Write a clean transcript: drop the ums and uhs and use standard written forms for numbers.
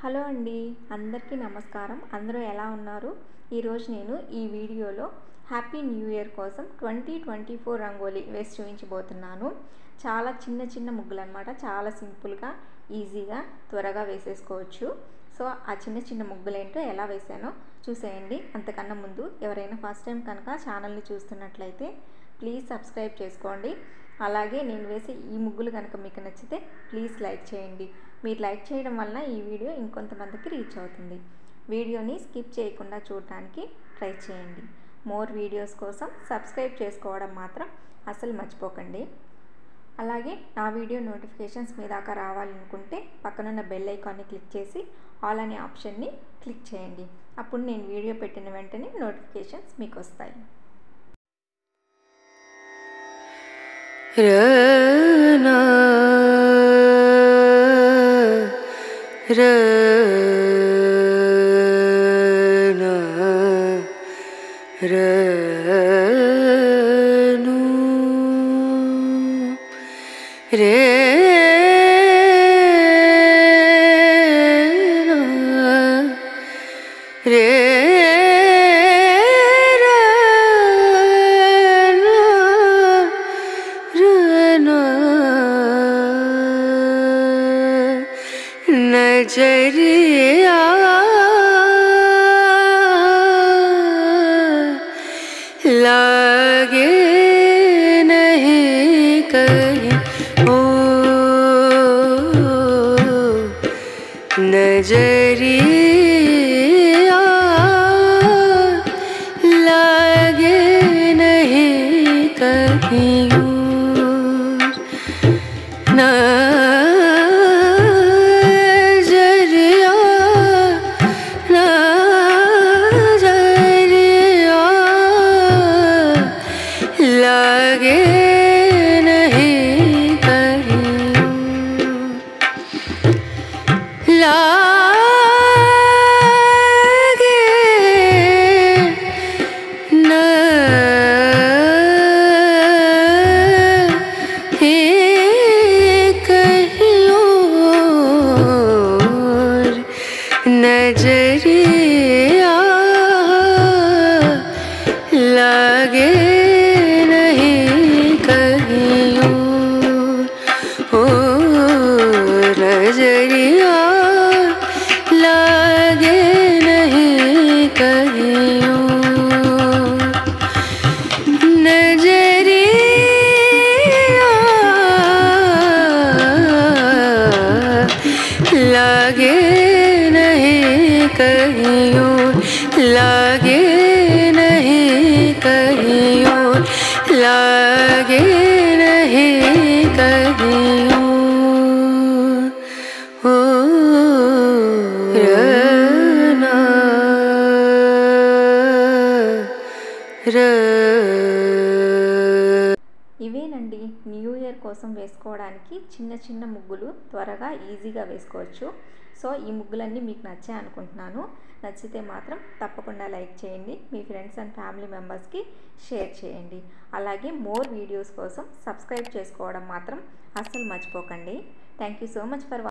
Hello అండి, అందరికీ నమస్కారం. అందరూ ఎలా ఉన్నారు? ఈరోజు నేను ఈ వీడియోలో హ్యాపీ న్యూ ఇయర్ కోసం 2024 రంగోలీ వేసి చూపించబోతున్నాను. చాలా చిన్న చిన్న ముగ్గులు అనమాట. చాలా సింపుల్గా, ఈజీగా, త్వరగా వేసేసుకోవచ్చు. సో ఆ చిన్న చిన్న ముగ్గులు ఏంటో ఎలా వేసానో చూసేయండి. అంతకన్నా ముందు ఎవరైనా ఫస్ట్ టైం కనుక ఛానల్ని చూస్తున్నట్లయితే ప్లీజ్ సబ్స్క్రైబ్ చేసుకోండి. అలాగే నేను వేసే ఈ ముగ్గులు కనుక మీకు నచ్చితే ప్లీజ్ లైక్ చేయండి. మీరు లైక్ చేయడం వలన ఈ వీడియో ఇంకొంతమందికి రీచ్ అవుతుంది. వీడియోని స్కిప్ చేయకుండా చూడడానికి ట్రై చేయండి. మోర్ వీడియోస్ కోసం సబ్స్క్రైబ్ చేసుకోవడం మాత్రం అసలు మర్చిపోకండి. అలాగే నా వీడియో నోటిఫికేషన్స్ మీ దాకా రావాలనుకుంటే పక్కనున్న బెల్ ఐకాన్ని క్లిక్ చేసి ఆల్ అనే ఆప్షన్ని క్లిక్ చేయండి. అప్పుడు నేను వీడియో పెట్టిన వెంటనే నోటిఫికేషన్స్ మీకు వస్తాయి. రనా రనా రను రేనా రే नजरिया लागे नहीं कहीं ओ नजरिया लागे नहीं कहीं लागे नहीं कहीं लागे नहीं कहीं और नजरिया लागे नजरिया लागे नहीं कहीं नजरिया लागे नहीं कहीं लागे नहीं कहीं लागे नहीं कहीं ఇవేనండి న్యూ ఇయర్ కోసం వేసుకోవడానికి చిన్న చిన్న ముగ్గులు. త్వరగా ఈజీగా వేసుకోవచ్చు. సో ఈ ముగ్గులన్నీ మీకు నచ్చాయి అనుకుంటున్నాను. నచ్చితే మాత్రం తప్పకుండా లైక్ చేయండి. మీ ఫ్రెండ్స్ అండ్ ఫ్యామిలీ మెంబర్స్కి షేర్ చేయండి. అలాగే మోర్ వీడియోస్ కోసం సబ్స్క్రైబ్ చేసుకోవడం మాత్రం అస్సలు మర్చిపోకండి. Thank you so much for